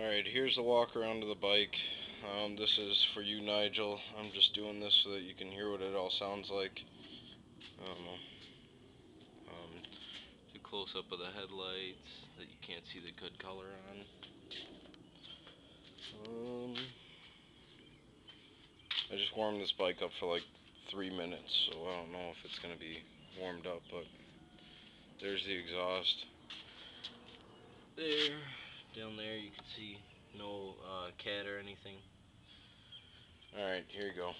Alright, here's the walk around of the bike. This is for you, Nigel. I'm just doing this so that you can hear what it all sounds like. I don't know. Do close up of the headlights that you can't see the good color on. I just warmed this bike up for like 3 minutes, so I don't know if it's going to be warmed up, but there's the exhaust. There, down there you can see no cat or anything. Alright, here you go.